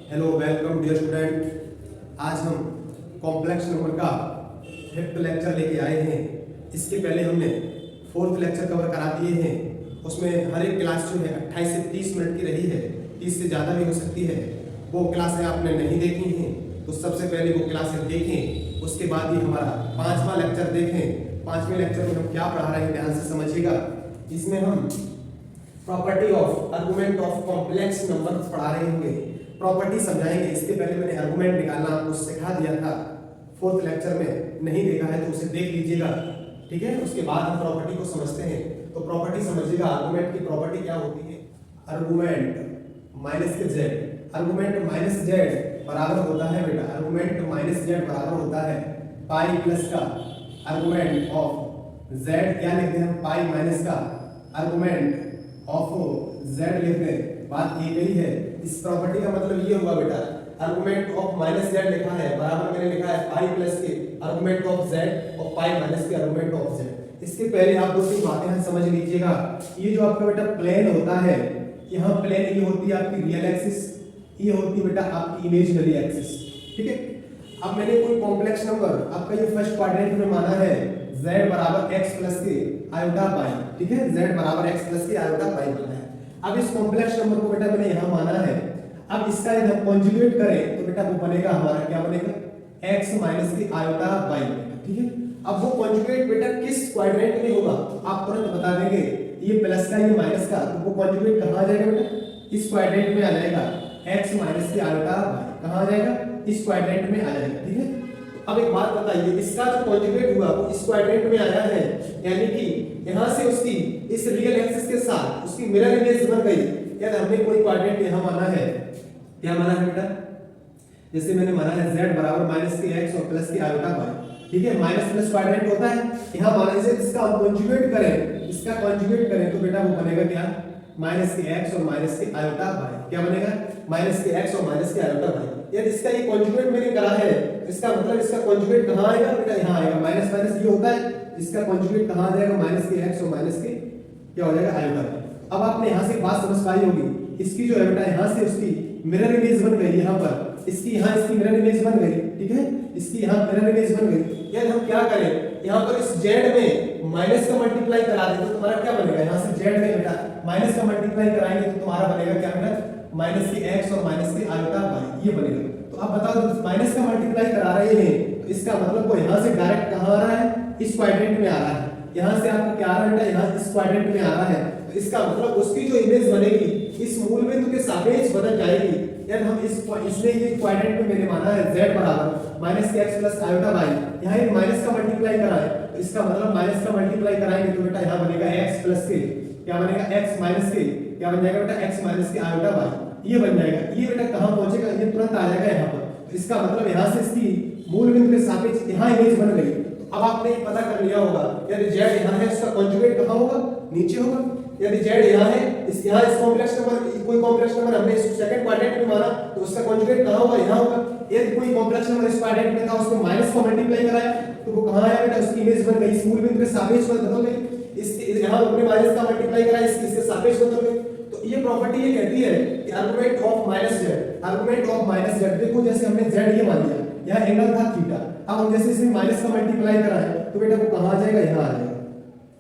Hello welcome dear student. आज हम complex number का 5th लेक्चर लेके आए हैं। इसके पहले हमने 4th लेक्चर कवर करा दिए हैं। उसमें हर एक क्लास जो है 28 से 30 मिनट की रही है, 30 से ज़्यादा भी हो सकती है। वो क्लासें आपने नहीं देखी हैं तो सबसे पहले वो क्लासें देखें, उसके बाद ही हमारा 5वां लेक्चर देखें। 5वें लेक्चर में हम क्या पढ़ा रहे हैं ध्यान से समझिएगा। इसमें हम property of argument of complex number पढ़ा रहे होंगे, प्रॉपर्टी समझाएंगे। इसके पहले मैंने आर्गुमेंट निकालना आपको सिखा दिया था 4th लेक्चर में, नहीं देखा है तो उसे देख लीजिएगा, ठीक है। उसके बाद हम प्रॉपर्टी को समझते हैं। तो प्रॉपर्टी समझिएगा, आर्गुमेंट की प्रॉपर्टी क्या होती है। आर्गुमेंट माइनस के जेड, आर्गुमेंट माइनस जेड बराबर होता है बेटा, आर्गुमेंट माइनस जेड बराबर होता है पाई प्लस का आर्गुमेंट ऑफ जेड, क्या लिखते हैं पाई माइनस का आर्गुमेंट ऑफ जेड लिखते हैं। बात की गई है। इस प्रॉपर्टी का मतलब ये हुआ बेटा, आर्गुमेंट ऑफ माइनस जेड लिखा है बराबर मैंने लिखा है पाई प्लस के आर्गुमेंट ऑफ जेड और पाई माइनस के आर्गुमेंट ऑफ जेड। इसके पहले आप 2-3 बातें हैं समझ लीजिएगा। ये जो आपका बेटा प्लेन होता है, यहाँ प्लेन ये होती है आपकी रियल एक्सिस, ये होती है बेटा आपकी इमेजिनरी एक्सिस, ठीक है। अब मैंने कोई कॉम्प्लेक्स नंबर आपका ये फर्स्ट क्वाड्रेंट में माना है z बराबर x प्लस के आयोटा पाई, ठीक है, z बराबर x प्लस के आयोटा पाई माना है। अब इस कॉम्प्लेक्स नंबर को बेटा मैंने यहाँ माना है। अब इसका यदि हम कॉन्जुगेट करें तो बेटा वो बनेगा हमारा क्या बनेगा x माइनस के आयोटा पाई, ठीक है। अब वो कॉन्जुगेट बेटा किस क्वाड्रेंट में होगा आप तुरंत बता देंगे, ये प्लस का ये माइनस का, तो वो कॉन्जुगेट कहाँ आ जाएगा बेटा, इस क्वाड्रेंट में आ जाएगा। x माइनस के आयोटा पाई कहाँ आ जाएगा, इस क्वाड्रेंट में आ जाएगा, ठीक है। अब एक बात बताइए, इसका जो कॉन्जुगेट हुआ वो इस क्वाड्रेंट में आया है, यानी कि यहां से उसकी इस रियल एक्सिस के साथ उसकी मिरर इमेज बन गई। यदि हमने कोई क्वाड्रेंट यहां माना है, क्या माना है बेटा, जैसे मैंने माना है z बराबर माइनस के x और प्लस के आयोटा y, ठीक है, माइनस प्लस क्वाड्रेंट होता है। यहां माना से इसका हम कॉन्जुगेट करें, इसका कॉन्जुगेट करें तो बेटा वो बनेगा क्या, माइनस के x और माइनस के आयोटा y, क्या बनेगा माइनस के x और माइनस के आयोटा y। यदि इसका ये कॉन्जुगेट मैंने करा है, इसका मतलब इसका कॉन्जुगेट कहां आएगा बेटा, यहां आएगा। माइनस माइनस ये होता है, इसका कॉन्जुगेट कहां आ जाएगा, माइनस के x और माइनस के क्या हो जाएगा आयोटा। अब आपने यहां से बात समझ पाई होगी, इसकी जो है बेटा यहां से उसकी मिरर इमेज बन गई, यहां पर इसकी यहां इसकी मिरर इमेज बन गई, ठीक है, इसकी यहां मिरर इमेज बन गई। यदि हम क्या करें, यहां पर इस z में माइनस का मल्टीप्लाई करा दें तो तुम्हारा क्या बनेगा, यहां से z में बेटा माइनस का मल्टीप्लाई कराएंगे तो तुम्हारा बनेगा क्या बेटा, माइनस के x और माइनस के आयोटा y, ये बनेगा। तो अब बताओ माइनस का मल्टीप्लाई करा रहे हैं तो इसका मतलब वो यहां से डायरेक्ट कहां आ रहा है, इस क्वाड्रेंट में आ रहा है। यहां से आपको क्या आ रहा है बेटा, यहां इस क्वाड्रेंट में आ रहा है, तो इसका मतलब उसकी जो इमेज बनेगी इस मूल बिंदु के सापेक्ष बदल जाएगी। यदि हम इसलिए ये क्वाड्रेंट में मैंने माना है z बराबर माइनस के x प्लस आयोटा y, यहाँ ये माइनस का मल्टीप्लाई कराए तो इसका मतलब माइनस का मल्टीप्लाई कराएंगे तो बेटा यहाँ बनेगा x प्लस के क्या बनेगा, x माइनस के क्या बन जाएगा बेटा, x माइनस के आयोटा y, ये बन जाएगा। ये बेटा कहाँ पहुंचेगा, ये तुरंत आ जाएगा यहाँ पर। तो इसका मतलब यहाँ से इसकी मूल बिंदु के सापेक्ष यहाँ इमेज बन गई। अब आपने पता कर लिया होगा, यदि z यहाँ है इसका कॉन्जुगेट कहाँ होगा, नीचे होगा। यदि z यहाँ है, इस यहाँ इस कॉम्प्लेक्स नंबर कोई कॉम्प्लेक्स नंबर हमने इस सेकंड क्वाड्रेंट में माना तो उसका कॉन्जुगेट कहाँ होगा, यहाँ होगा। यदि कोई कॉम्प्लेक्स नंबर इस क्वाड्रेंट में था उसको माइनस का मल्टीप्लाई कराया तो वो कहाँ आया बेटा, उसकी इमेज बन गई, इस मूल बिंदु के सापेक्ष बदल गई। इसके यहाँ हमने माइनस का मल्टीप्लाई कराया, इसके सापेक्ष बदल गई। तो ये प्रॉपर्टी ये कहती है कि argument of minus Z, argument of minus Z, देखो जैसे हमने जेड ये मान लिया, यहाँ एंगल था थीटा, अब हम जैसे इसमें माइनस का मल्टीप्लाई कराएं तो बेटा वो कहाँ आ जाएगा, यहाँ आ जाएगा,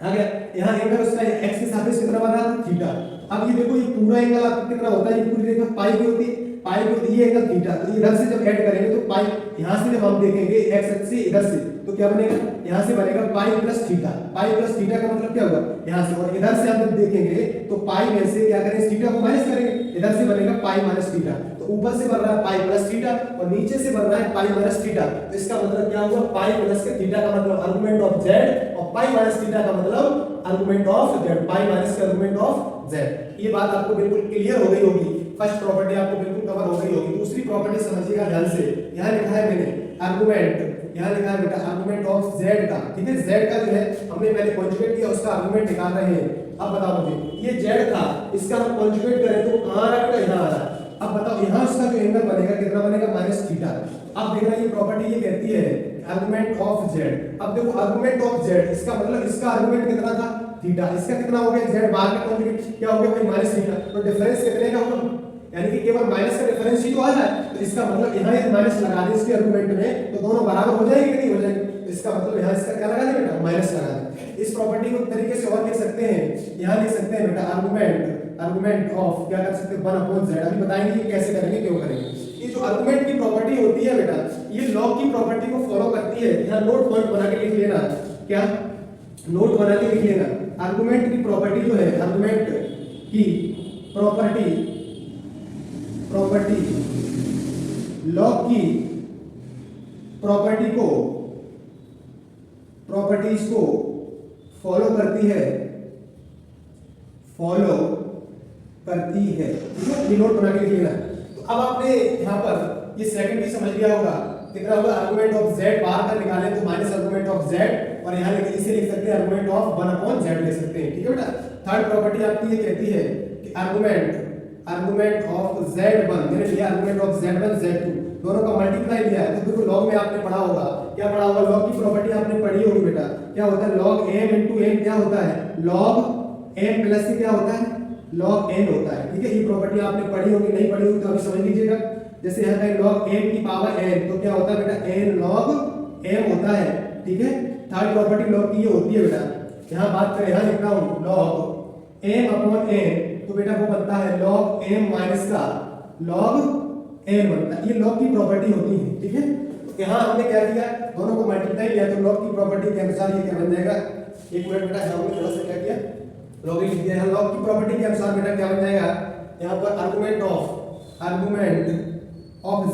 आ गया। यहाँ एंगल उसका x के सापेक्ष कितना बन रहा था, थीटा। अब ये देखो ये पूरा एंगल आपका कितना होता है, ये पूरी रेखा पाई की होती है, पाई की होती है, ये एंगल थीटा। तो इधर से जब ऐड करेंगे तो पाई, यहाँ से जब हम देखेंगे x एक्सिस से इधर से तो क्या बनेगा, यहाँ से बनेगा pi plus theta. Pi plus theta का मतलब क्या होगा, यहाँ से, और इधर से हम जब देखेंगे तो पाई में से क्या करेंगे, थीटा को माइनस करेंगे, इधर से बनेगा पाई माइनस थीटा। तो ऊपर से बन रहा है पाई प्लस थीटा और नीचे से बन रहा है पाई माइनस थीटा। तो इसका मतलब क्या हुआ, पाई प्लस के थीटा का मतलब आर्गुमेंट ऑफ जेड और पाई माइनस थीटा का मतलब argument of Z, pi minus का आर्गुमेंट ऑफ जेड। ये बात आपको बिल्कुल क्लियर हो गई होगी, फर्स्ट प्रॉपर्टी आपको बिल्कुल कवर हो गई होगी। दूसरी प्रॉपर्टी समझिएगा ध्यान से, यहाँ लिखा है मैंने आर्गुमेंट, यहाँ लिखा है बेटा आर्गुमेंट ऑफ जेड का, ठीक है, जेड का जो है हमने पहले कॉन्जुगेट किया, उसका आर्गुमेंट निकाल रहे हैं। अब बताओ मुझे, ये जेड था, इसका हम कॉन्जुगेट करें तो कहां आ रहा है, यहाँ आ रहा है। अब बताओ यहाँ उसका जो एंगल बनेगा कितना बनेगा, माइनस थीटा। अब देखना ये प्रॉपर्टी ये कहती है आर्गुमेंट ऑफ जेड। अब देखो आर्गुमेंट ऑफ जेड, इसका मतलब इसका आर्गुमेंट कितना था, थीटा, इसका कितना हो गया, जेड बाहर का कॉन्जुगेट क्या हो गया भाई, माइनस थीटा। तो डिफरेंस कितने का होगा, यानी कि केवल माइनस का डिफरेंस ही तो आ रहा है, तो इसका मतलब यहाँ यदि माइनस लगा दें इसके आर्गुमेंट में तो दोनों बराबर हो जाएंगे कि नहीं हो जाएंगे, इसका मतलब यहाँ इसका क्या लगा दें बेटा, माइनस लगा दें। इस प्रॉपर्टी को तरीके से और लिख सकते हैं, यहाँ लिख सकते हैं बेटा आर्गुमेंट ऑफ क्या कर सकते हैं 1/z। अभी बताएंगे कि कैसे करेंगे, क्यों करेंगे। ये जो आर्गुमेंट की प्रॉपर्टी होती है बेटा, ये लॉग की प्रॉपर्टी को फॉलो करती है। यहाँ नोट पॉइंट बना के लिख लेना, क्या नोट बना के लिख लेना, आर्गुमेंट की प्रॉपर्टी जो है, आर्गुमेंट की प्रॉपर्टी लॉग की प्रॉपर्टीज को फॉलो करती है, ठीक है, ये नोट बना के लिख लेना। तो अब आपने यहाँ पर ये सेकंड भी समझ लिया होगा, कितना होगा आर्गुमेंट ऑफ z बाहर का निकालें तो माइनस आर्गुमेंट ऑफ z, और यहाँ इसे लिख सकते हैं आर्गुमेंट ऑफ 1/z लिख सकते हैं, ठीक है बेटा। थर्ड प्रॉपर्टी आपकी ये कहती है कि आर्गुमेंट ऑफ z1 मैंने लिया, आर्गुमेंट ऑफ z1 z2 दोनों का मल्टीप्लाई लिया है, तो देखो लॉग में आपने पढ़ा होगा, क्या पढ़ा होगा, लॉग की प्रॉपर्टी आपने पढ़ी होगी बेटा, क्या होता है log m into n, क्या होता है log m प्लस क्या होता है log n होता है, ठीक है। ये प्रॉपर्टी आपने पढ़ी होगी, नहीं पढ़ी होगी तो अभी समझ लीजिएगा। जैसे यहाँ पे log m की पावर n, तो क्या होता है बेटा n log m होता है, ठीक है। थर्ड प्रॉपर्टी log की ये होती है बेटा, यहाँ बात करें, यहाँ लिख रहा हूँ log m अपॉन n, तो बेटा वो बनता है log m माइनस का log n बनता है, ये log की प्रॉपर्टी होती है, ठीक है। तो यहाँ हमने क्या किया, दोनों को मल्टीप्लाई किया, तो log की प्रॉपर्टी के अनुसार ये क्या बन जाएगा, एक मिनट बेटा, यहाँ हमने थोड़ा सा क्या किया, log लिख दिया है, log की प्रॉपर्टी के अनुसार बेटा क्या बन जाएगा, यहाँ पर आर्गुमेंट ऑफ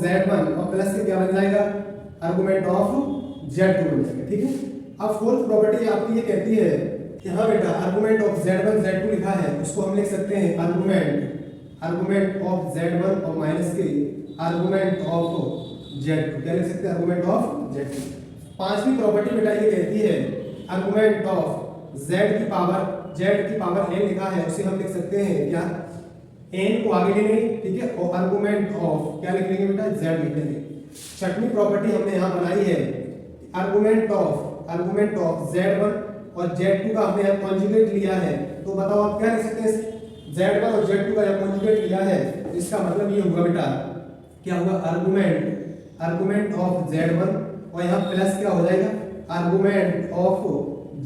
z1 और प्लस के क्या बन जाएगा आर्गुमेंट ऑफ z2 बन जाएगा, ठीक है। अब फोर्थ प्रॉपर्टी आपकी ये कहती है, यहाँ बेटा आर्गुमेंट ऑफ z1 z2 लिखा है, उसको हम लिख सकते हैं आर्गुमेंट ऑफ z1 और माइनस के आर्गुमेंट ऑफ z2, क्या लिख सकते हैं आर्गुमेंट ऑफ z2। पांचवी प्रॉपर्टी बेटा ये कहती है आर्गुमेंट ऑफ z की पावर n लिखा है, उसे हम लिख सकते हैं क्या, n को आगे ले लेंगे, ठीक है, और आर्गुमेंट ऑफ क्या लिख लेंगे बेटा z लिख लेंगे। छठवीं प्रॉपर्टी हमने यहाँ बनाई है आर्गुमेंट ऑफ z1 और z2 का हमने यहाँ कॉन्जुगेट लिया है, तो बताओ आप क्या लिख सकते हैं, z1 और z2 का यहाँ कॉन्जुगेट लिया है, इसका मतलब ये होगा बेटा, क्या होगा आर्गुमेंट ऑफ z1 और यहाँ प्लस क्या हो जाएगा आर्गुमेंट ऑफ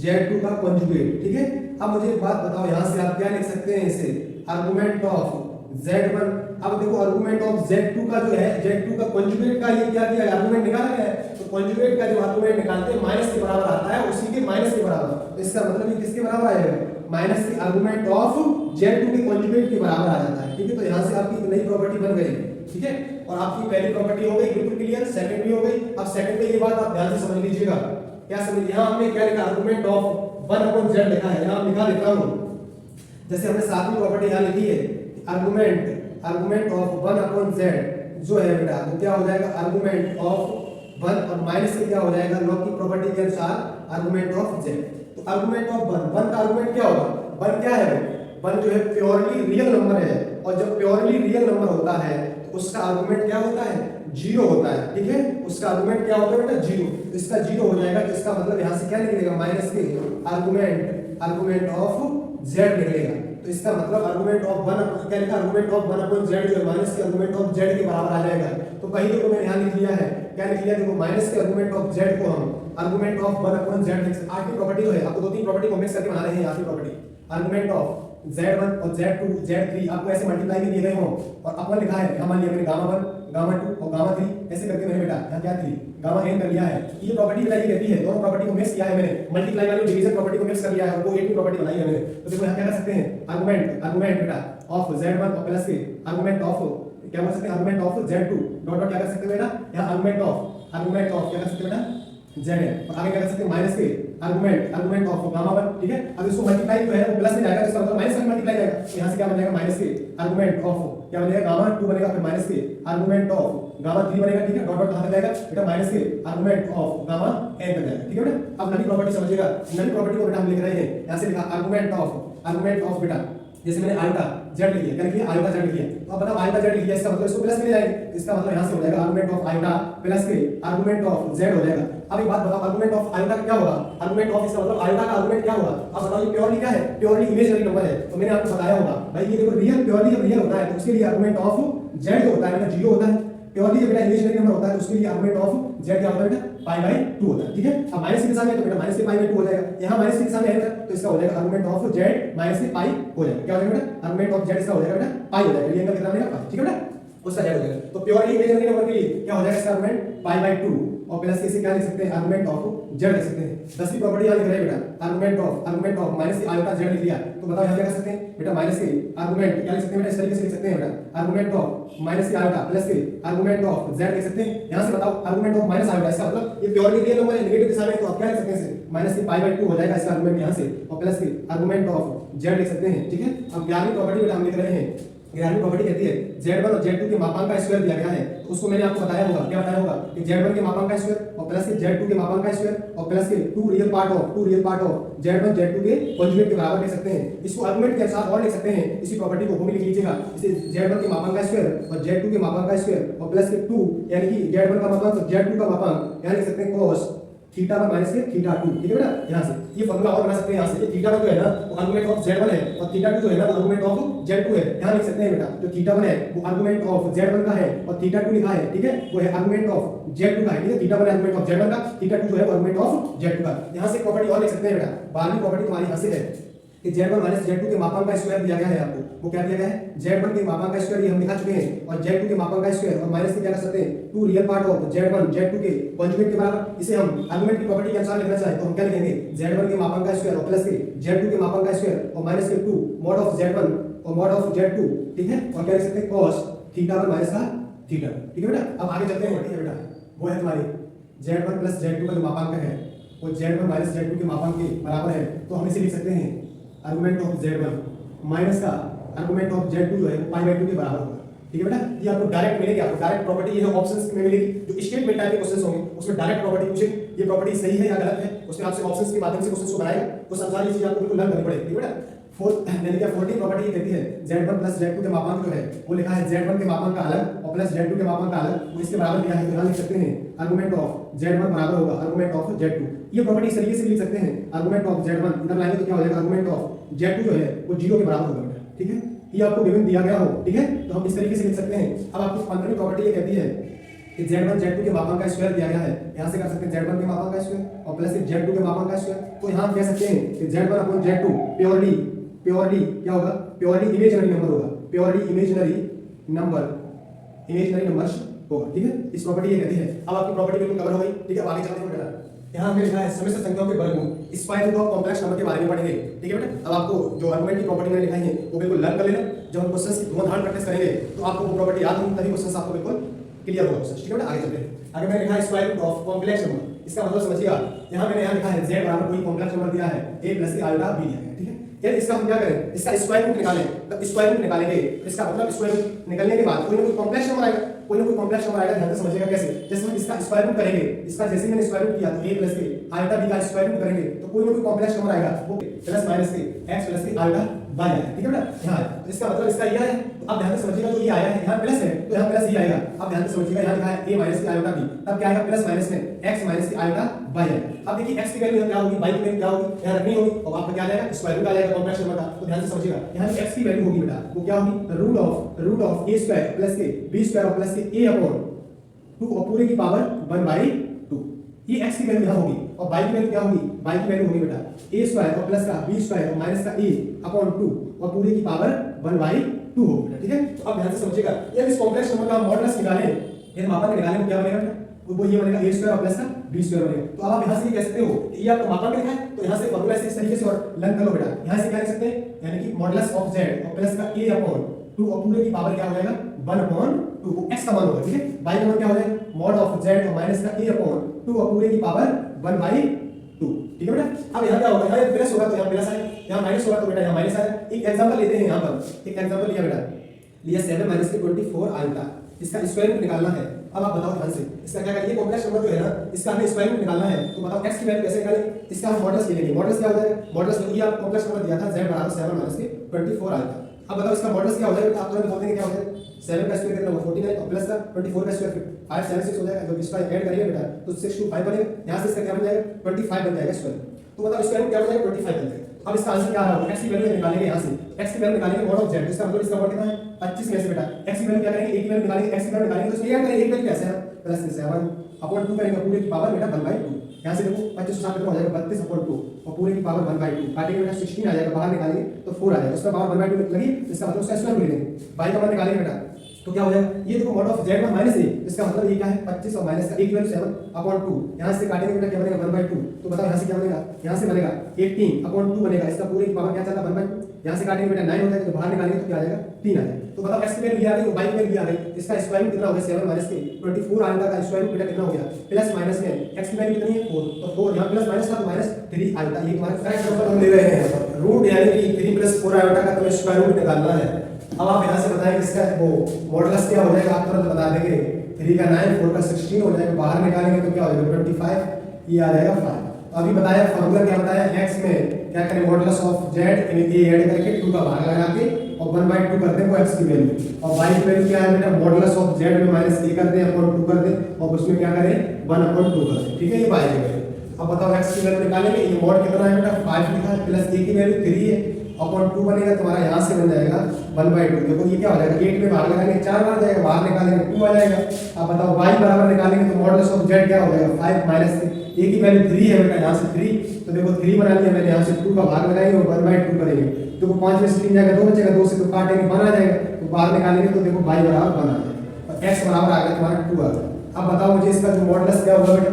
z2 का कॉन्जुगेट, ठीक है। अब मुझे एक बात बताओ, यहाँ से आप क्या लिख सकते हैं इसे आर्गुमेंट ऑफ z1, अब देखो आर्गुमेंट ऑफ z2 का जो है, z2 का कॉन्जुगेट का ये क्या किया आर्गुमेंट निकाला गया है, तो कॉन्जुगेट का जो आर्गुमेंट निकालते हैं माइनस के बराबर आता है, उसी के माइनस के बराबर, तो इसका मतलब ये किसके बराबर आएगा, माइनस के आर्गुमेंट ऑफ z2 के कॉन्जुगेट के बराबर आ जाता है, ठीक है। तो यहाँ से आपकी एक नई प्रॉपर्टी बन गई, ठीक है। और आपकी पहली प्रॉपर्टी हो गई बिल्कुल क्लियर, सेकंड भी हो गई। अब सेकंड में ये बात आप ध्यान से समझ लीजिएगा, क्या समझ, यहाँ हमने क्या लिखा आर्गुमेंट ऑफ 1/z लिखा है, यहाँ लिखा देता हूँ, जैसे हमने सातवीं प्रॉपर्टी यहाँ लिखी है आर्गुमेंट ऑफ 1/z जो है बेटा, तो क्या हो जाएगा आर्गुमेंट ऑफ 1 और माइनस से क्या हो जाएगा लॉग की प्रॉपर्टी के अनुसार आर्गुमेंट ऑफ z। तो आर्गुमेंट ऑफ 1 का आर्गुमेंट क्या होगा, 1 क्या है, 1 जो है प्योरली रियल नंबर है, और जब प्योरली रियल नंबर होता है तो उसका आर्गुमेंट क्या होता है, 0 होता है, ठीक है। उसका आर्गुमेंट क्या होता है बेटा 0, तो इसका 0 हो जाएगा, तो इसका मतलब यहाँ से क्या निकलेगा माइनस के आर्गुमेंट ऑफ z निकलेगा। तो इसका मतलब आर्गुमेंट ऑफ 1 क्या लिखा, आर्गुमेंट ऑफ 1/z जो है माइनस के आर्गुमेंट ऑफ z के बराबर आ जाएगा। तो पहले को मैंने यहाँ लिख लिया है, क्या लिख लिया, देखो माइनस के आर्गुमेंट ऑफ z को हम आर्गुमेंट ऑफ 1/z लिख सकते हैं। आठवीं प्रॉपर्टी जो है, आपको दो तीन प्रॉपर्टी को मिक्स करके बना रहे हैं। आठवीं प्रॉपर्टी आर्गुमेंट ऑफ z1 और z2 z3 आपको ऐसे मल्टीप्लाई में दिए गए हों और अपन लिखा है, यहाँ मान लिया मैंने गामा 1 गामा 2 और गामा 3 ऐसे करके मैंने बेटा यहाँ क्या 3 गामा n कर लिया है। ये प्रॉपर्टी बेटा ये कहती है, दोनों प्रॉपर्टी को मिक्स किया है मैंने, मल्टीप्लाई वाली डिवीजन प्रॉपर्टी को मिक्स कर लिया है, वो एक ही प्रॉपर्टी बनाई है मैंने। तो देखो यहाँ क्या कर सकते हैं, आर्गुमेंट बेटा ऑफ z1 और प्लस के आर्गुमेंट ऑफ क्या बोल सकते हैं, argument of z2 dot dot क्या कर सकते हैं बेटा, यहाँ आर्गुमेंट ऑफ क्या कर सकते हैं बेटा z है, और आगे क्या कर सकते हैं माइनस के आर्गुमेंट ऑफ गामा 1, ठीक है। अब इसको मल्टीप्लाई जो है वो प्लस में जाएगा, तो इसका मतलब माइनस में मल्टीप्लाई जाएगा, तो यहाँ से क्या बन जाएगा माइनस के आर्गुमेंट ऑफ क्या बन जाएगा गामा 2 बनेगा, फिर माइनस के आर्गुमेंट ऑफ गामा 3 बनेगा, ठीक है। डॉट डॉट कहां तक जाएगा बेटा, माइनस के आर्गुमेंट ऑफ गामा n तक जाएगा, ठीक है बेटा। अब नई प्रॉपर्टी समझिएगा, नई प्रॉपर्टी को बेटा हम लिख रहे हैं, यहाँ से लिखा आर्गुमेंट ऑफ बेटा, जैसे मैंने आल्टा जेड लिख दिया, क्या लिख दिया, आयोटा जेड लिख दिया। तो अब बताओ आयोटा जेड लिख दिया, इसका मतलब इसको प्लस में ले जाएंगे, इसका मतलब यहाँ से हो जाएगा आर्गुमेंट ऑफ आयोटा प्लस के आर्गुमेंट ऑफ जेड हो जाएगा। अब एक बात बताओ, आर्गुमेंट ऑफ आयोटा क्या होगा, आर्गुमेंट ऑफ इसका मतलब आयोटा का आर्गुमेंट क्या होगा। अब बताओ ये प्योरली क्या है, प्योरली इमेजिनरी नंबर है। तो मैंने आपको बताया होगा भाई ये देखो रियल, प्योरली जब रियल होता है तो उसके लिए आर्गुमेंट ऑफ जेड जो होता है ना 0 होता है। प्योरली जब बेटा इमेजिनरी नंबर होता है तो उसके लिए आर्गुमेंट ऑफ जेड क्या होता है बेटा पाई/2 होता है, ठीक है। अब माइनस के साथ है तो बेटा माइनस के पाई/2 हो जाएगा, यहाँ माइनस के साथ है तो इसका हो जाएगा आर्गुमेंट ऑफ जेड माइनस के पाई हो जाएगा, क्या हो जाएगा बेटा, आर्गुमेंट ऑफ जेड इसका हो जाएगा बेटा पाई हो जाएगा, ये एंगल कितना बनेगा पाई, ठीक है बेटा, उसका जेड हो जाएगा। तो प्योरली इमेजिनरी नंबर के लिए क्या हो जाएगा इसका आर्गुमेंट पाई/2 और प्लस के से क्या लिख सकते हैं आर्गुमेंट ऑफ जेड लिख सकते हैं। 10वीं प्रॉपर्टी यहाँ लिख रहे हैं बेटा आर्गुमेंट ऑफ माइनस के आयोटा जेड लिख लिया, तो बताओ यहाँ क्या कर सकते हैं बेटा माइनस के आर्गुमेंट क्या लिख सकते हैं बेटा, इस तरीके से लिख सकते हैं बेटा आर्गुमेंट ऑफ माइनस के आयोटा प्लस के आर्गुमेंट ऑफ जेड लिख सकते हैं। यहाँ से बताओ आर्गुमेंट ऑफ माइनस आयोटा, इसका मतलब ये प्योरली रियल नंबर है, नेगेटिव दिशा में, तो आप क्या लिख सकते हैं इसे माइनस के पाई/2 हो जाएगा इसका आर्गुमेंट यहाँ से, और प्लस के आर्गुमेंट ऑफ जेड लिख सकते हैं, ठीक है। अब 11वीं प्रॉपर्टी बेटा हम लिख रहे हैं, 11वीं प्रॉपर्टी कहती है z1 और z2 के मापांक का स्क्वायर दिया गया है, तो उसको मैंने आपको बताया होगा, क्या बताया होगा कि z1 के मापांक का स्क्वायर और प्लस के z2 के मापांक का स्क्वायर और प्लस के 2 real part of z1 z2 के कॉन्जुगेट के बराबर लिख सकते हैं। इसको आर्गुमेंट के अनुसार और लिख सकते हैं, इसी प्रॉपर्टी को वो भी लिख लीजिएगा, इसे z1 के मापांक का स्क्वायर और z2 के मापांक का स्क्वायर और प्लस के 2 यानी कि z1 का मापांक और z2 का मापांक यहाँ लिख सकते हैं cos थीटा पर माइनस के थीटा 2, ठीक है बेटा। यहाँ से ये फॉर्मूला और बना सकते हैं, यहाँ से ये थीटा पर जो है ना वो आर्गुमेंट ऑफ z1 है और थीटा 2 जो है ना वो आर्गुमेंट ऑफ z2 है। यहाँ लिख सकते हैं बेटा जो थीटा 1 है वो आर्गुमेंट ऑफ z1 का है और थीटा 2 लिखा है, ठीक है, वो है आर्गुमेंट ऑफ z2 का है, ठीक है। थीटा 1 आर्गुमेंट ऑफ z1 का, थीटा 2 जो है आर्गुमेंट ऑफ z2 का। यहाँ से प्रॉपर्टी और लिख सकते हैं बेटा, 12वीं प्रॉपर्टी तुम्हारी यहाँ से है कि z1 माइनस z2 के मापांक का स्क्वायर दिया गया है आपको, वो क्या दिया गया है z1 के मापांक का स्क्वायर, ये हम दिखा चुके हैं, और z2 के मापांक का स्क्वायर और माइनस के क्या कर सकते हैं 2 real part of z1 z2 के कॉन्जुगेट के बराबर। इसे हम आर्गुमेंट की प्रॉपर्टी के अनुसार लिखना चाहे तो हम क्या लिखेंगे z1 के मापांक का स्क्वायर और प्लस के z2 के मापांक का स्क्वायर और माइनस के 2 मॉड ऑफ z1 और मॉड ऑफ z2, ठीक है, और क्या लिख सकते हैं cos थीटा पर माइनस का थीटा, ठीक है बेटा। अब आगे चलते हैं, ठीक है बेटा, वो है तुम्हारी z1 प्लस z2 का जो मापांक है वो z1 माइनस z2 के मापांक के बराबर है, तो हम इसे लिख सकते हैं आर्गुमेंट ऑफ z1 माइनस का आर्गुमेंट ऑफ z2 जो है वो पाई/2 के बराबर होगा, ठीक है बेटा। ये आपको डायरेक्ट मिलेगी, आपको डायरेक्ट प्रॉपर्टी ये है ऑप्शंस में मिलेगी, जो स्टेटमेंट टाइप के क्वेश्चंस होंगे उसमें डायरेक्ट प्रॉपर्टी पूछेगी, ये प्रॉपर्टी सही है या गलत है, उसमें आपसे ऑप्शंस के माध्यम से क्वेश्चंस को बनाएगा, तो सब सारी चीजें आपको बिल्कुल लर्न करनी पड़ेगी, ठीक है बेटा। फोर्थ यानी कि 14वीं प्रॉपर्टी ये कहती है z1 प्लस z2 के मापांक जो है वो लिखा है z1 के मापांक का अलग और प्लस z2 के मापांक का अलग, वो इसके बराबर दिया है, तो यहाँ लिख सकते हैं आर्गुमेंट ऑफ z1 बराबर होगा आर्गुमेंट ऑफ z2। ये प्रॉपर्टी इस तरीके से लिख सकते हैं आर्गुमेंट ऑफ z1 इधर लाएंगे तो क्या हो जाएगा आर्गुमेंट ऑफ z2 जो है वो 0 के बराबर होगा बेटा, ठीक है। ये आपको गिवन दिया गया हो, ठीक है, तो हम इस तरीके से लिख सकते हैं। अब आपको 15वीं प्रॉपर्टी ये कहती है कि z1 z2 के मापांक का स्क्वायर दिया गया है, यहाँ से कर सकते हैं z1 के मापांक का स्क्वायर और प्लस z2 के मापांक का स्क्वायर, तो यहाँ कह सकते हैं कि z1 अपॉन z2 प्योरली क्या होगा, प्योरली इमेजिनरी नंबर होगा, प्योरली इमेजिनरी नंबर्स होगा, ठीक है। इस प्रॉपर्टी ये कहती है। अब आपकी प्रॉपर्टी बिल्कुल कवर हो गई, ठीक है। अब आगे चलते हैं बेटा, यहाँ हमें लिखा है समिश्र संख्याओं के वर्गमूल square root of complex number के बारे में पढ़ेंगे, ठीक है बेटा। अब आपको जो आर्गुमेंट की प्रॉपर्टी मैंने लिखाई है वो बिल्कुल लर्न कर लेना, जब हम क्वेश्चंस की धुआंधार प्रैक्टिस करेंगे तो आपको वो प्रॉपर्टी याद होगी, तभी क्वेश्चंस आपको बिल्कुल क्लियर होगा, ठीक है बेटा। आगे चलते हैं, आगे मैंने लिखा है square root of complex number, इसका मतलब समझिएगा, यहाँ मैंने यहाँ लिखा है z बराबर कोई कॉम्प्लेक्स नंबर दिया है a प्लस अल्फा b दिया है, ठीक है। यार इसका हम क्या करें, इसका स्क्वायर रूट निकालें, तो स्क्वायर रूट निकालेंगे, इसका मतलब स्क्वायर रूट निकलने के बाद कोई ना कोई कॉम्प्लेक्स नंबर आएगा, कोई ना कोई कॉम्प्लेक्स नंबर आएगा, ध्यान से समझिएगा कैसे। जैसे हम इसका स्क्वायर रूट करेंगे, इसका जैसे मैंने स्क्वायर रूट किया तो a प्लस के अल्फा b का स्क्वायर रूट करेंगे तो कोई ना कोई कॉम्प्लेक्स नंबर आएगा, वो प्लस माइनस के x प्लस के अल्फा y आएगा, ठीक है बेटा। यहाँ तो इसका मतलब इसका ये है, तो अब ध्यान से समझिएगा, जो ये आया है यहाँ प्लस है तो यहाँ प्लस ही आएगा। अब ध्यान से समझिएगा, यहाँ लिखा है a माइनस के अल्फा b, तब क्या आएगा प्लस माइनस में x माइनस के अल्फा y आएगा। अब देखिए x की वैल्यू क्या होगी, y की वैल्यू क्या होगी, यहाँ रखनी होगी और आपका क्या आ जाएगा स्क्वायर रूट आ जाएगा कॉम्प्लेक्स नंबर का। तो ध्यान से समझिएगा, यहाँ x की वैल्यू होगी बेटा वो क्या होगी root of a square plus के b स्क्वायर और प्लस के a अपॉन 2 और पूरे की पावर 1/2, ये x की वैल्यू यहाँ होगी। और y की वैल्यू क्या होगी, y की वैल्यू होगी बेटा a स्क्वायर और प्लस का b स्क्वायर और माइनस का a अपॉन 2 और पूरे की पावर 1/2 होगी बेटा, ठीक है। तो अब ध्यान से समझिएगा, यदि इस कॉम्प्लेक्स नंबर का मॉडुलस निकालें, यदि मापांक निकालें तो क्या बनेगा बेटा, वो ये बनेगा a स्क्वायर और प्लस का b स्क्वायर बनेगा। तो अब आप यहाँ से कह सकते हो कि ये आपका मापांक लिखा है, तो यहाँ से फॉर्मूला से इस तरीके से और लर्न करो बेटा। यहाँ से क्या लिख सकते हैं, यानी कि मॉडुलस ऑफ z और प्लस का a अपॉन 2 और पूरे की पावर क्या हो जाएगा 1/2, x का मान होगा, ठीक है। y का मान क्या हो जाएगा मॉड ऑफ z और माइनस का a अपॉन 2 और पूरे की पावर 1/2, ठीक है बेटा। अब यहाँ क्या होगा, यहाँ प्लस होगा तो यहाँ प्लस आएगा, यहाँ माइनस होगा तो बेटा यहाँ माइनस आएगा। एक एग्जांपल लेते हैं, यहाँ पर एक एग्जांपल लिया बेटा, लिया 7 माइनस के 24 अल्फा, इसका स्क्वायर रूट निकालना है। अब आप बताओ ध्यान से, इसका क्या करिए, कॉम्प्लेक्स नंबर जो है ना इसका हमें स्क्वायर रूट निकालना है, तो बताओ x की वैल्यू कैसे निकालें। इसका हम मॉडुलस ले लेंगे, मॉडुलस क्या होता है, मॉडुलस ये आप कॉम्प्लेक्स नंबर दिया था z बराबर 7 माइनस के 24 अल्फा, अब बताओ इसका मॉडल्स क्या हो जाएगा, आप तुरंत बोल देंगे क्या हो जाएगा, 7 का स्क्वायर कितना होगा 49 और प्लस का 24 का स्क्वायर 5 7 6 हो जाएगा, जब इसका ऐड करेंगे बेटा तो 6 2 5 बनेगा, यहां से इसका क्या बन जाएगा 25 बन जाएगा स्क्वायर। तो बताओ इसका रूट क्या बन जाएगा 25 बन जाएगा। अब इसका आंसर क्या होगा, x की वैल्यू निकालेंगे, यहां से x की वैल्यू निकालेंगे mod ऑफ z, इसका मतलब इसका mod कितना है 25 में से बेटा x की वैल्यू क्या करेंगे, a की वैल्यू निकालेंगे, x की वैल्यू निकालेंगे तो इसमें क्या करेंगे, एक वैल्यू कैसे है प्लस 7 अपॉन 2 करेंगे पूरे की पावर बेटा 1/2, यहां से देखो 25 से 7 कितना हो जाएगा 32 अपॉन 2 और पूरे की पावर 1/2 काटेंगे बेटा 16 आ जाएगा, बाहर निकालेंगे तो 4 आ जाएगा, उसका पावर 1/2 लगी, इसका मतलब उसका स्क्वायर ले लेंगे, y का मान निकालेंगे बेटा तो क्या हो जाएगा, ये देखो mod ऑफ z में माइनस a, इसका मतलब ये क्या है 25 और माइनस का एक वैल्यू 7 अपॉन 2, यहां से काटेंगे बेटा क्या बनेगा 1/2, तो बताओ यहां से क्या बनेगा, यहां से बनेगा 18 अपॉन 2 बनेगा, इसका पूरे की पावर क्या चलता है 1/2, यहां से काटेंगे बेटा 9 होता है तो बाहर निकालेंगे तो क्या आ जाएगा 3 आ जाएगा। तो बताओ x की वैल्यू आ गई y की वैल्यू आ गई, इसका स्क्वायर रूट कितना हो गया 7 माइनस के 24 आएगा का स्क्वायर रूट बेटा कितना हो गया प्लस माइनस में x की वैल्यू कितनी है 4, तो 4 यहां प्लस माइनस का तो माइनस 3 आएगा, ये हमारा करेक्ट नंबर हम ले रहे हैं रूट, यानी कि 3 + 4 आएगा का तुम्हें स्क्वायर रूट निकालना है। अब आप यहां से बताएं इसका वो मॉडुलस क्या हो जाएगा, आप तुरंत बता देंगे 3 का 9 4 का 16 हो जाएगा, बाहर निकालेंगे तो क्या हो जाएगा 25, ये आ जाएगा 5। अभी बताया फार्मूला क्या बताया, x में क्या करें मॉडुलस ऑफ z यानी कि ऐड करके 2 का भाग लगा के और 1/2 कर दें वो x की वैल्यू, और y की वैल्यू क्या है बेटा मॉडुलस ऑफ z में -a कर दें अपॉन 2 कर दें और उसमें क्या करें 1/2 कर दें, ठीक है ये y की वैल्यू। अब बताओ x की वैल्यू निकालेंगे, ये मॉड कितना है बेटा 5 लिखा है प्लस a की वैल्यू 3 है अपॉन 2 बनेगा तुम्हारा, यहां से बन जाएगा 1/2, देखो ये क्या हो जाएगा 8 में भाग लगाएंगे 4 बार जाएगा, बाहर निकालेंगे 2 आ जाएगा। अब बताओ y बराबर निकालेंगे तो मॉडुलस ऑफ z क्या हो जाएगा 5 माइनस a की वैल्यू 3 है बेटा, यहां से 3 तो देखो 3 बना लिया मैंने, यहां से 2 का भाग लगाएंगे और 1/2 करेंगे, देखो 5 में से 3 जाएगा 2 बचेगा, 2 से तो काटेंगे 1 आ जाएगा, तो बाहर निकालेंगे तो देखो y बराबर 1 आ जाएगा और x बराबर आ गया तुम्हारा 2 आ गया। अब बताओ मुझे इसका जो मॉडुलस क्या होगा बेटा,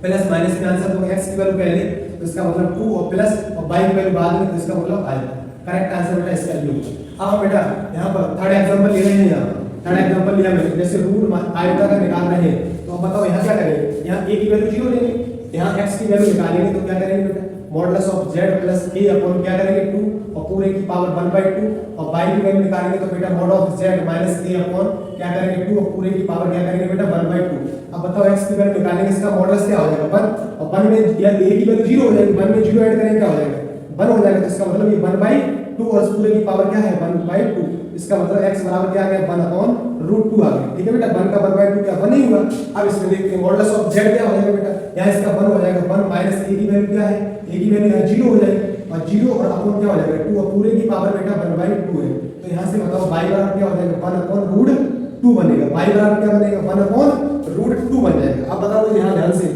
प्लस माइनस के आंसर तो x की वैल्यू पहले तो इसका मतलब 2 और प्लस और y की वैल्यू बाद में, तो इसका मतलब आएगा करेक्ट आंसर बेटा इसका ये। अब हम बेटा यहां पर थर्ड एग्जांपल ले रहे हैं, यहां थर्ड एग्जांपल लिया मैंने, जैसे रूट आयोटा का निकाल रहे हैं, तो अब बताओ यहां क्या करेंगे, यहां a की वैल्यू 0 लेंगे, यहां x की वैल्यू निकालेंगे तो क्या करेंगे बेटा modulus of z plus a upon क्या करेंगे 2 और पूरे की पावर 1/2 और y की वैल्यू निकालेंगे तो बेटा mod of z minus a upon क्या करेंगे 2 और पूरे की पावर क्या करेंगे बेटा 1/2। अब बताओ x की वैल्यू निकालेंगे, इसका मॉडुलस क्या हो जाएगा 1 और 1 में या a की वैल्यू 0 हो जाएगी, 1 में 0 ऐड करेंगे क्या हो जाएगा 1 हो जाएगा, तो इसका मतलब ये 1/2 और पूरे की पावर क्या है 1/2, इसका मतलब x बराबर क्या आ गया 1/√2 आ गया, ठीक है बेटा 1 का 1/2 क्या 1 ही हुआ। अब इसमें देखते हैं मॉडुलस ऑफ z क्या हो जाएगा बेटा, यहां इसका 1 हो जाएगा 1 माइनस a की वैल्यू क्या है, a की वैल्यू है 0 हो जाएगी और 0 और अपॉन क्या हो जाएगा 2 और पूरे की पावर बेटा 1/2 है, तो यहां से बताओ y बराबर क्या हो जाएगा 1/√2 बनेगा, y बराबर क्या बनेगा 1/√2 बन जाएगा। अब बताओ यहां ध्यान से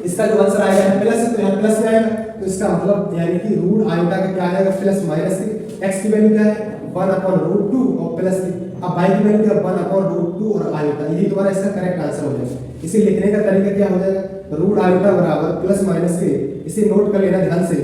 इसका जो आंसर आएगा प्लस, तो यहां प्लस में आएगा तो इसका मतलब यानी कि रूट आयोटा का क्या आ जाएगा प्लस माइनस x की वैल्यू क्या है 1/√2 और प्लस अब y की वैल्यू क्या 1/√2 और आयोटा, यही तुम्हारा इसका करेक्ट आंसर हो जाएगा। इसे लिखने का तरीका क्या हो जाएगा, रूट आयोटा बराबर प्लस माइनस के, इसे नोट कर लेना ध्यान से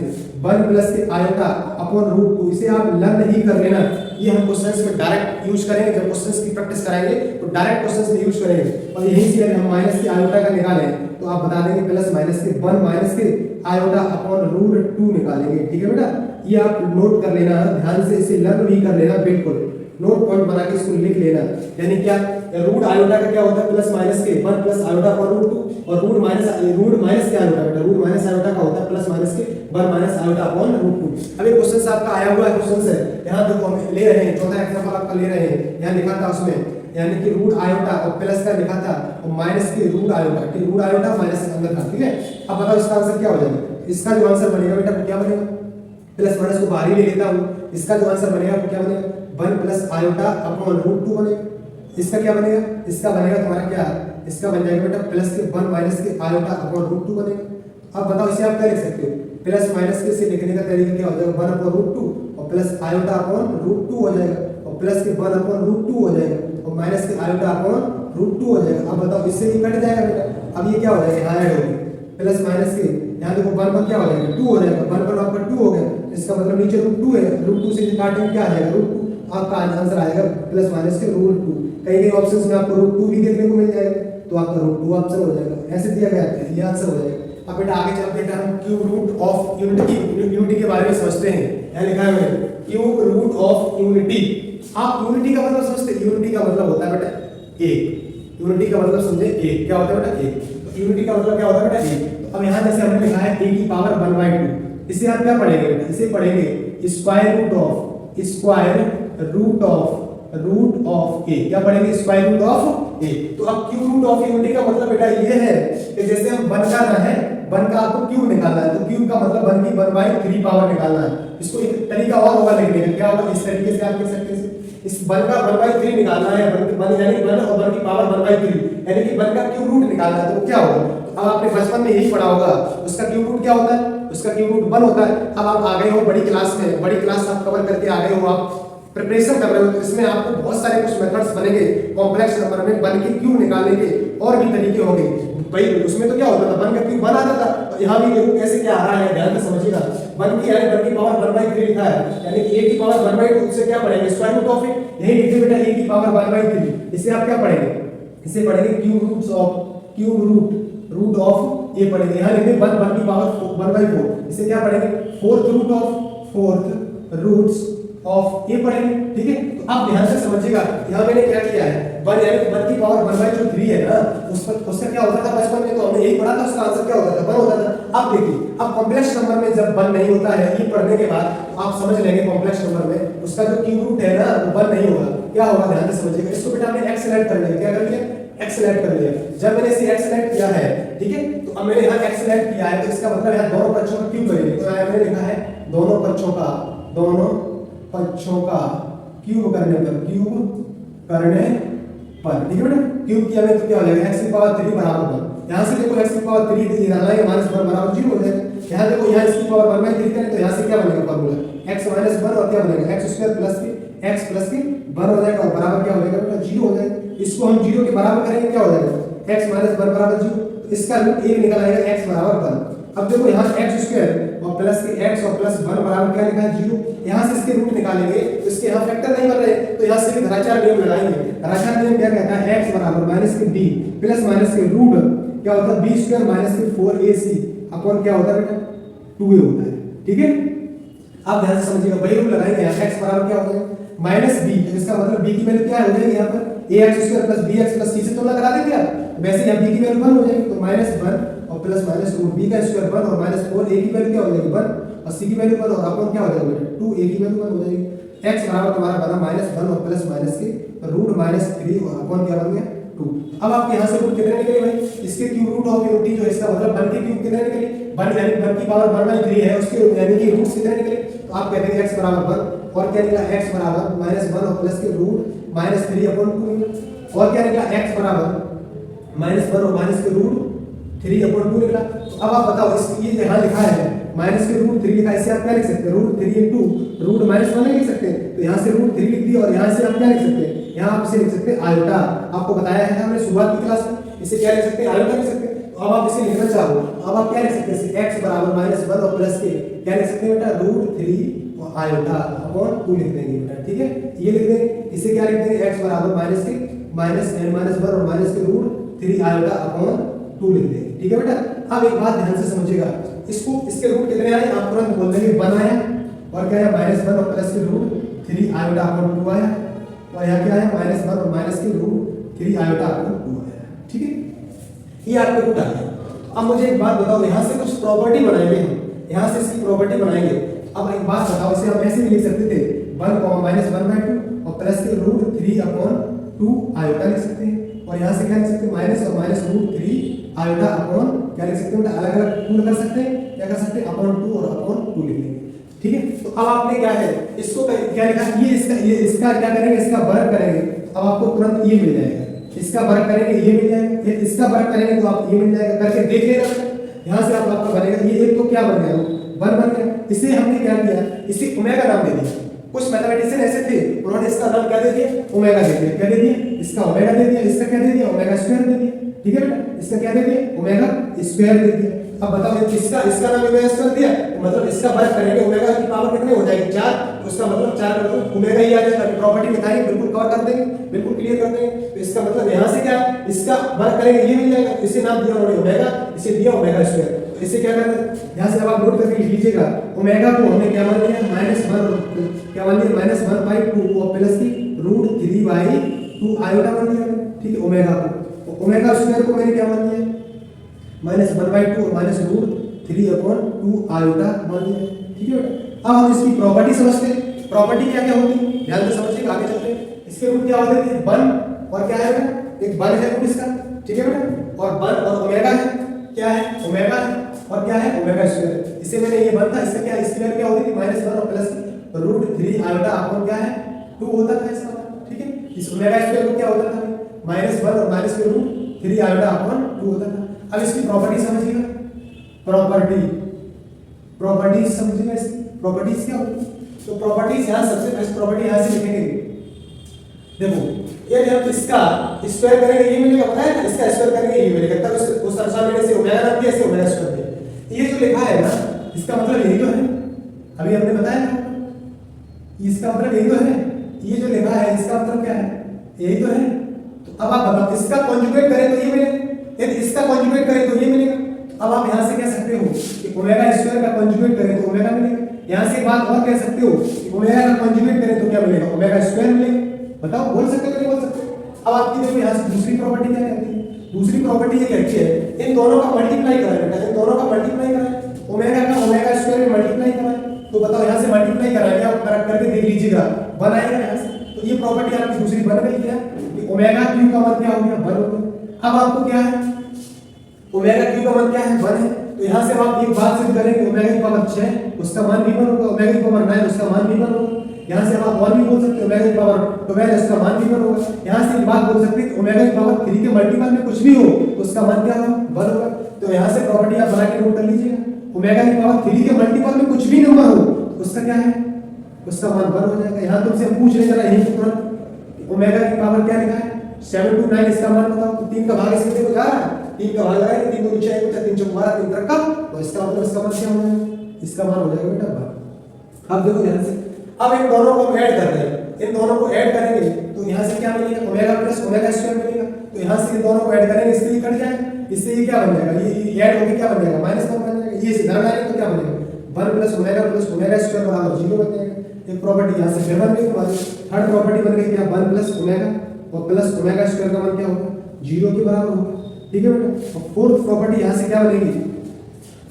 1 प्लस के आयोटा अपॉन √2, इसे आप लर्न ही कर लेना, ये हम क्वेश्चंस में डायरेक्ट यूज करेंगे, जब क्वेश्चंस की प्रैक्टिस कराएंगे तो डायरेक्ट क्वेश्चंस में यूज करेंगे। और यहीं से अगर हम माइनस के आयोटा का निकालें तो आप बता देंगे प्लस माइनस के 1 माइनस के आयोटा अपॉन √2 निकालेंगे, ठीक है बेटा ये आप नोट कर लेना ध्यान से, इसे लर्न भी कर लेना, बिल्कुल नोट पॉइंट बना के इसको लिख लेना। यानी क्या रूट आयोटा का क्या होता है प्लस माइनस के 1 प्लस आयोटा अपॉन √2 और रूट माइनस के आयोटा बेटा रूट माइनस आयोटा का होता है प्लस माइनस के 1 माइनस आयोटा अपॉन √2। अब ये क्वेश्चन आपका आया हुआ है, क्वेश्चन है यहां देखो हम ले रहे हैं, चौथा एग्जांपल आपका ले रहे हैं, यहां लिखा था उसमें यानी कि रूट आयोटा और प्लस का लिखा था और माइनस के रूट आयोटा, कि रूट आयोटा माइनस के अंदर था, ठीक है। अब बताओ इसका आंसर क्या हो जाएगा, इसका जो आंसर बनेगा बेटा क्या बनेगा, प्लस माइनस को बाहर ही ले लेता हूं, इसका जो आंसर बनेगा वो क्या बनेगा 1 प्लस आयोटा अपॉन √2 बनेगा। इसका क्या बनेगा, इसका बनेगा तुम्हारा क्या, इसका बन जाएगा बेटा प्लस के 1 माइनस के आयोटा अपॉन √2 बनेगा। अब बताओ इसे आप क्या लिख सकते हो, प्लस माइनस के से लिखने का तरीका क्या हो जाएगा 1 अपॉन √2 और प्लस आयोटा अपॉन √2 हो जाएगा और प्लस के 1 अपॉन √2 हो जाएगा और माइनस के आयोटा अपॉन √2 हो जाएगा। अब बताओ इससे ये कट जाएगा बेटा, अब ये क्या हो जाएगा यहाँ ऐड होगी प्लस माइनस के, यहाँ देखो 1 पर क्या हो जाएगा 2 हो जाएगा, 1 पर आपका 2 हो गया, इसका मतलब नीचे √2 है, √2 से काटेंगे क्या आ जाएगा √2, आपका आंसर आएगा प्लस माइनस के √2। कई कई ऑप्शंस में आपको √2 भी देखने को मिल जाएगा, तो आपका √2 ऑप्शन हो जाएगा, ऐसे दिया गया है ये आंसर हो जाएगा। अब बेटा आगे चलते हैं, हम क्यूब रूट ऑफ यूनिटी के बारे में समझते हैं। यहाँ लिखा है क्यूब रूट ऑफ यूनिटी। आप यूनिटी का मतलब समझते हैं, यूनिटी का मतलब होता है बेटा एक, यूनिटी का मतलब समझे एक, क्या होता है बेटा एक, तो यूनिटी का मतलब क्या होता है बेटा एक। तो अब यहाँ जैसे हमने लिखा है a की पावर 1/2, इसे आप क्या पढ़ेंगे बेटा, इसे पढ़ेंगे square root of root of A, क्या पढ़ेंगे स्क्वायर रूट ऑफ ए। तो अब क्यूब रूट ऑफ ए होने का मतलब बेटा ये है कि जैसे हम 1 का ना है, 1 का आपको क्यूब निकालना है, तो क्यूब का मतलब 1 की 1/3 पावर निकालना है। इसको एक तरीका और होगा लिखने का, क्या होगा, इस तरीके से आप लिख सकते हैं, इस 1 का 1/3 निकालना है, 1 यानी 1 और 1 की पावर 1/3 यानी कि 1 का क्यूब रूट निकालना है, तो क्या होगा, अब आपने बचपन में यही पढ़ा होगा, उसका क्यूब रूट क्या होता है, उसका क्यूब रूट 1 होता है। अब आप आ गए हो बड़ी क्लास में, बड़ी क्लास आप कवर करके आ गए हो, आप प्रिपरेशन कर रहे हो, तो इसमें आपको बहुत सारे कुछ मेथड्स बनेंगे कॉम्प्लेक्स नंबर में 1 की क्यूब निकालने के, और भी तरीके होंगे भाई। उसमें तो क्या होता था, 1 का क्यूब 1 आता था, तो यहाँ भी देखो कैसे क्या आ रहा है, ध्यान से समझिएगा। 1 की यानी 1 की पावर 1/3 लिखा है, यानी कि a की पावर 1/2 से क्या पढ़ेंगे, स्क्वायर रूट ऑफ ए, यही लिखिए बेटा a की पावर 1/3। इससे आप क्या पढ़ेंगे, इसे पढ़ेंगे क्यूब रूट ऑफ ए पढ़ेंगे, यहाँ लिखेंगे 1 की पावर 1/4, इसे क्या पढ़ेंगे फोर्थ रूट्स ऑफ ए पढ़ेंगे, ठीक है। तो आप ध्यान से समझिएगा, यहाँ मैंने क्या किया है, 1 यानी 1 की पावर 1/3 है ना, उसका क्या होता था बचपन में, तो हमने यही पढ़ा था, उसका आंसर क्या होता था, 1 होता था। अब देखिए, अब कॉम्प्लेक्स नंबर में जब 1 नहीं होता है, ये पढ़ने के बाद तो आप समझ लेंगे कॉम्प्लेक्स नंबर में उसका जो क्यूब रूट है ना, वो 1 नहीं होगा, क्या होगा, ध्यान से समझिएगा। इसको बेटा हमने x सेलेक्ट कर लिया, क्या कर लिया, x सेलेक्ट कर लिया। जब मैंने इसे x सेलेक्ट किया है, ठीक है, तो अब मैंने यहाँ x सेलेक्ट किया है, तो इसका मतलब यहाँ दोनों पक्षों का क्यूब करेंगे, तो यहाँ मैंने लिखा है दोनों पक्षों का क्यूब करने पर, ठीक है बेटा, क्यूब किया में तो क्या हो जाएगा, x की पावर 3 बराबर 1। यहाँ से देखो x की पावर 3 निकालना है, -1 बराबर 0 हो जाएगा। यहाँ देखो, यहाँ इसकी पावर 1/3 करें तो यहाँ से क्या बनेगा फॉर्मूला, x - 1 और क्या बनेगा x² + x + 1 हो जाएगा, और बराबर क्या हो जाएगा बेटा 0 हो जाएगा। इसको हम 0 के बराबर करेंगे, क्या हो जाएगा, x - 1 बराबर 0, तो इसका रूट 1 निकल आएगा, x बराबर 1। अब देखो यहाँ x² और प्लस के x और प्लस 1 बराबर क्या लिखा है 0, यहाँ से इसके रूट निकालेंगे, तो इसके यहाँ फैक्टर नहीं बन रहे, तो यहाँ से धराचार नियम लगाएंगे। धराचार नियम क्या कहता है, x बराबर -b प्लस माइनस के रूट क्या होता है, b² - 4ac अपॉन क्या होता है बेटा 2a होता है, ठीक है। आप ध्यान से समझिएगा, वही रूल लगाएंगे, यहाँ x बराबर क्या होता है -b, इसका मतलब b की वैल्यू क्या हो जाएगी यहाँ पर, ax² + bx + c से तुलना करा देंगे आप, वैसे यहाँ b की वैल्यू 1 हो जाएगी, तो -1 और प्लस माइनस रूट b का स्क्वायर 1 और -4 a की वैल्यू क्या हो जाएगी 1 और c की वैल्यू 1 और अपॉन क्या हो जाएगा बेटा 2a की वैल्यू 1 हो जाएगी। x बराबर तुम्हारा बना -1 और प्लस माइनस के रूट -3 और अपॉन क्या बन गया 2। अब आप यहां से रूट कितने निकले भाई, इसके क्यूब रूट ऑफ यूनिटी जो है, इसका मतलब 1 के क्यूब कितने निकले, 1 यानी 1 की पावर 1/3 है, उसके यानी कि रूट्स कितने निकले, तो आप कहते हैं x बराबर 1 और क्या निकला x बराबर -1 और प्लस के रूट -3 अपॉन 2 और क्या निकला x बराबर -1 और माइनस के रूट 3/2 निकला। तो अब आप बताओ, इस ये यहाँ लिखा है माइनस के रूट 3 लिखा है, इसे आप क्या लिख सकते हैं, रूट 3 इंटू रूट -1 लिख सकते हैं, तो यहाँ से रूट 3 लिख दिया और यहाँ से आप क्या लिख सकते हैं, यहाँ आप इसे लिख सकते हैं आयोटा। आपको बताया है हमने शुरुआत की क्लास में, इसे क्या लिख सकते हैं, आयोटा लिख सकते हैं। तो अब आप इसे लिखना चाहो, अब आप क्या लिख सकते हैं, x बराबर -1 और प्लस के क्या लिख सकते हैं बेटा, रूट 3 और आयोटा अपॉन 2 लिख देंगे बेटा, ठीक है, ये लिख देंगे। इसे क्या लिख देंगे, x बराबर -1 और माइनस के रूट 3 आयोटा अपॉन 2 लिख देंगे, ठीक है बेटा। अब एक बात ध्यान से समझिएगा, इसको इसके रूट कितने आए आप तुरंत बोल देंगे 1 आया, और क्या है -1 और प्लस के रूट 3 आयोटा अपॉन 2 आया, और यहाँ क्या है -1 और माइनस के रूट 3 आयोटा अपॉन 2 आया, ठीक है, ये आपके रूट आ गए। अब मुझे एक बात बताओ, यहाँ से कुछ प्रॉपर्टी बनाएंगे हम, यहाँ से इसकी प्रॉपर्टी बनाएंगे। अब एक बात बताओ, इसे हम ऐसे भी लिख सकते थे 1 -1/2 और प्लस के रूट 3/2 आयोटा लिख सकते हैं, और यहाँ से क्या लिख सकते हैं माइनस और माइनस रूट 3 आयोटा अपॉन क्या लिख सकते हैं, अलग अलग टू कर सकते हैं, क्या कर सकते हैं अपॉन 2 और अपॉन 2 लिख लेंगे, ठीक है। तो अब आपने क्या है, इसको क्या लिखा, ये इसका क्या करेंगे, इसका वर्ग करेंगे, अब आपको तुरंत ये मिल जाएगा, इसका वर्ग करेंगे ये मिल जाएगा, फिर इसका वर्ग करेंगे तो आप ये मिल जाएगा, करके देख लेना। यहाँ से आपका बनेगा ये एक, तो क्या बन गया 1 बन गया। इसे हमने क्या किया, इसे ओमेगा नाम दे दिया। कुछ मैथमेटिशियन ऐसे थे, उन्होंने इसका नाम क्या दे दिया, ओमेगा दे दिया, क्या दे दिया, इसका ओमेगा दे दिया, इसका क्या दे दिया, ओमेगा स्क्वायर दे दिया, ठीक है बेटा, इसका क्या दे दिया, ओमेगा स्क्वायर दे दिया। अब बताओ, इसका नाम ओमेगा स्क्वायर दिया, तो मतलब इसका वर्ग करेंगे, ओमेगा की पावर कितने हो जाएगी 4, उसका मतलब 4 मतलब ओमेगा ही आ जाएगा। प्रॉपर्टी बताएंगे, बिल्कुल कवर कर देंगे, बिल्कुल क्लियर कर देंगे। तो इसका मतलब यहाँ से क्या, इसका वर्ग करेंगे ये मिल जाएगा, इसे नाम दिया उन्होंने ओमेगा, इसे दिया ओमेगा स्क्वायर। तो इसे क्या करना है, यहाँ से अब आप नोट करके लिख लीजिएगा, ओमेगा को हमने क्या मान लिया -1, क्या मान लिया -1/2 और प्लस की रूट 3/2 आयोटा मान लिया, ठीक है, ओमेगा को। ओमेगा स्क्वायर को मैंने क्या मान लिया -1/2 और माइनस रूट 3/2 आयोटा मान लिया, ठीक है बेटा। अब हम इसकी प्रॉपर्टी समझते हैं, प्रॉपर्टी क्या क्या होती है, ध्यान से समझिएगा, आगे चलते हैं। इसके रूट क्या होते थे, 1 और क्या है बेटा, एक 1 है रूट इसका, ठीक है बेटा, और 1 और ओमेगा है, क्या है ओमेगा है, और क्या है ओमेगा स्क्वायर। इसे मैंने ये 1 था, इसका क्या स्क्वायर क्या होती थी -1 और प्लस रूट 3 आयोटा अपॉन क्या है 2 होता था इसका, ठीक है। इस ओमेगा स्क्वायर को क्या होता था -1 और माइनस में रूट 3 आयोटा अपॉन 2 होता था। अब इसकी प्रॉपर्टी समझिएगा, प्रॉपर्टीज समझिएगा, इसकी प्रॉपर्टीज क्या होती है। तो प्रॉपर्टीज यहाँ सबसे फर्स्ट प्रॉपर्टी यहाँ से लिखेंगे, देखो ये जब इसका स्क्वायर करेंगे ये मिलेगा, पता है ना, इसका स्क्वायर करेंगे ये मिलेगा, तब उस अनुसार मैंने इसे ओमेगा नाम दिया, इसे ओमेगा स्क्वायर दिया। ये जो लिखा है ना, इसका मतलब यही तो है, अभी हमने बताया था, इसका मतलब यही तो है, ये जो लिखा है इसका मतलब क्या है, यही तो है। तो अब आप बताओ, इसका कॉन्जुगेट करें तो ये मिलेगा, यदि इसका कॉन्जुगेट करें तो ये मिलेगा। अब आप यहाँ से कह सकते हो कि ओमेगा स्क्वायर का कॉन्जुगेट करें तो ओमेगा मिलेगा। यहाँ से एक बात और कह सकते हो कि ओमेगा का कॉन्जुगेट करें तो क्या मिलेगा, ओमेगा स्क्वायर मिलेगा। बताओ, बोल सकते हो कि नहीं बोल सकते। अब आपकी देखो यहाँ से दूसरी प्रॉपर्टी क्या कहती है, दूसरी प्रॉपर्टी ये कहती है इन दोनों का मल्टीप्लाई कराएं बेटा, इन दोनों का मल्टीप्लाई कराएं, ओमेगा का ओमेगा स्क्वायर में मल्टीप्लाई कराएं। तो बताओ यहाँ से मल्टीप्लाई कराएंगे, आप करके देख लीजिएगा, बनाएगा यहाँ से। तो ये प्रॉपर्टी आपकी दूसरी बन गई क्या, कि ओमेगा क्यू का मान क्या हो गया 1 हो गया। अब आपको क्या है, ओमेगा क्यू का मान क्या है 1 है। तो यहाँ से आप एक बात सिद्ध करेंगे, ओमेगा की पावर 6 उसका मान भी 1 होगा, ओमेगा की पावर 9 उसका मान भी 1 होगा। यहाँ से आप 1 भी बोल सकते हो, ओमेगा की पावर 12 उसका मान भी 1 होगा। यहाँ से एक बात बोल सकते हैं, ओमेगा की पावर 3 के मल्टीपल में कुछ भी हो तो उसका मान क्या होगा 1 होगा। तो यहाँ से प्रॉपर्टी आप बना के नोट कर लीजिएगा, ओमेगा की पावर 3 के मल्टीपल में कुछ भी नंबर हो तो उसका क्या है, उसका मान 1 हो जाएगा। यहाँ तुमसे पूछ ले जरा यही तुरंत, ओमेगा की पावर क्या लिखा है 7 to 9, इसका मान बताओ। तो 3 का भाग इसमें देखो जा रहा है, 3 का भाग लगाएंगे, 3 को नीचे आएगा, 3 चौक 12, 3 रखा, तो इसका मतलब इसका मान क्या हो जाएगा, इसका मान हो जाएगा बेटा 12। अब देखो ध्यान से, अब इन दोनों को हम ऐड कर रहे हैं, इन दोनों को ऐड करेंगे तो यहाँ से क्या मिलेगा, ओमेगा प्लस ओमेगा स्क्वायर मिलेगा। तो यहाँ से इन दोनों को ऐड करेंगे, इससे ये कट जाएगा, इससे ये क्या बन जाएगा, ये ऐड होके क्या बन जाएगा -1 बन जाएगा। ये सीधा लाएंगे तो क्या बनेगा 1 प्लस ओमेगा स्क्वायर बराबर 0 बन जाएगा। एक प्रॉपर्टी यहाँ से फिर बन गई हमारी, थर्ड प्रॉपर्टी बन गई क्या 1 प्लस ओमेगा और प्लस ओमेगा स्क्वायर का मान क्या होगा 0 के बराबर होगा, ठीक है बेटा। और फोर्थ प्रॉपर्टी यहाँ से क्या बनेगी,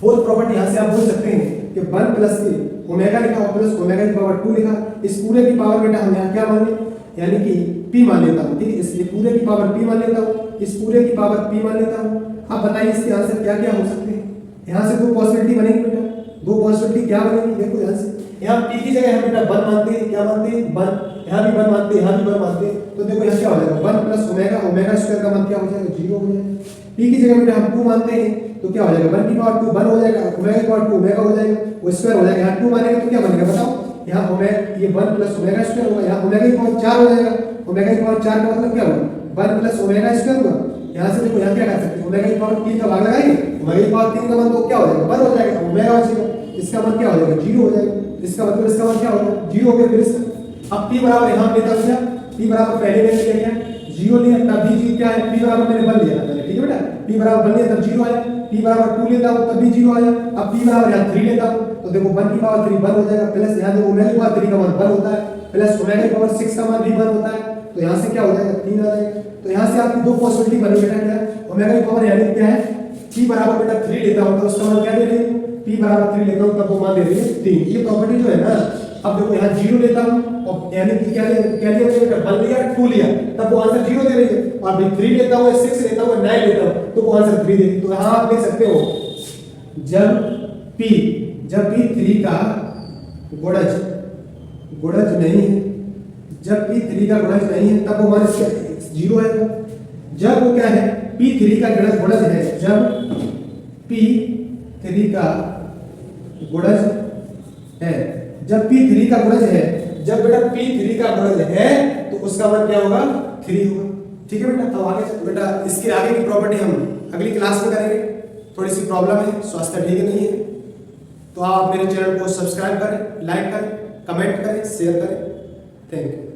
फोर्थ प्रॉपर्टी यहाँ से आप बोल सकते हैं कि 1 प्लस के ओमेगा लिखा और प्लस ओमेगा की पावर 2 लिखा, इस पूरे की पावर बेटा हम यहाँ क्या मान लें, यानी कि p मान लेता हूँ, ठीक है। इसलिए पूरे की पावर p मान लेता हूँ, इस पूरे की पावर p मान लेता हूँ। अब बताइए इसके आंसर क्या क्या हो सकते हैं। यहाँ से 2 पॉसिबिलिटी बनेगी बेटा, 2 पॉसिबिलिटी क्या बनेगी, देखो यहाँ से, यहाँ p की जगह हम बेटा 1 मानते हैं, क्या मानते हैं 1, यहाँ भी 1 मानते हैं, यहाँ भी 1 मानते हैं। तो देखो यहाँ क्या हो जाएगा 1 प्लस ओमेगा, ओमेगा स्क्वायर का मान क्या हो जाएगा 0 हो जाएगा। p की जगह बेटा हम 2 मानते हैं तो क्या हो जाएगा 1 की पावर 2 1 हो जाएगा, ओमेगा की पावर 2 ओमेगा हो जाएगा, वो स्क्वायर हो जाएगा। यहाँ 2 मानेंगे तो क्या बनेगा बताओ, यहाँ ओमेगा ये 1 प्लस ओमेगा स्क्वायर होगा, यहाँ ओमेगा की पावर 4 हो जाएगा, ओमेगा की पावर 4 का मतलब क्या होगा 1 प्लस ओमेगा स्क्वायर होगा। यहाँ से देखो यहाँ क्या कर सकते हैं, ओमेगा की पावर 3 का भाग लगाएंगे, ओमेगा की पावर 3 का मान तो क्या हो जाएगा 1 हो जाएगा, ओमेगा बचेगा, इसका मान क्या हो जाएगा 0 हो जाएगा। इसका मतलब इसका मान क्या होगा 0 हो गया। फिर इसका अब p बराबर यहाँ लेता हूं, p बराबर पहले मैंने लिया क्या 0 लिया, तब भी क्या है p बराबर मैंने 1 लिया था, ठीक है बेटा। p बराबर 1 लिया तब 0 आया, p बराबर 2 लेता हूं तब भी 0 आया। अब p बराबर यहाँ 3 लेता हूं तो देखो 1 की पावर 3 1 हो जाएगा, प्लस यहाँ देखो ओमेगा की पावर 3 का मान 1 होता है, प्लस ओमेगा की पावर 6 का मान भी 1 होता है। तो यहाँ से क्या हो जाएगा 3 आ जाएगा। तो यहाँ से आपकी 2 पॉसिबिलिटी बनी बेटा, क्या ओमेगा की पावर यानी क्या है p बराबर बेटा 3 लेता हूं तो उसका मान क्या दे रही है, p बराबर 3 लेता हूं तब वो मान दे रही है 3। ये प्रॉपर्टी जो है ना, अब देखो यहाँ 0 लेता हूं और यानी कि क्या लिया बेटा 1 लिया 2 लिया तब वो आंसर 0 दे रही है, और भाई 3 लेता हूं 6 लेता हूं 9 लेता हूं तो वो आंसर 3 देगी। तो यहाँ आप देख सकते हो जब p 3 का गुणज नहीं है, जब p 3 का गुणज नहीं है तब वो मान 0 है। जब वो क्या है p 3 का गुणज है, जब p 3 का गुणज है, जब p3 का गुणज है, जब बेटा p3 का गुणज है तो उसका मान क्या होगा 3 होगा, ठीक है बेटा। अब आगे बेटा इसके आगे की प्रॉपर्टी हम अगली क्लास में करेंगे। थोड़ी सी प्रॉब्लम है, स्वास्थ्य ठीक नहीं है, तो आप मेरे चैनल को सब्सक्राइब करें, लाइक करें, कमेंट करें, शेयर करें। Thank you.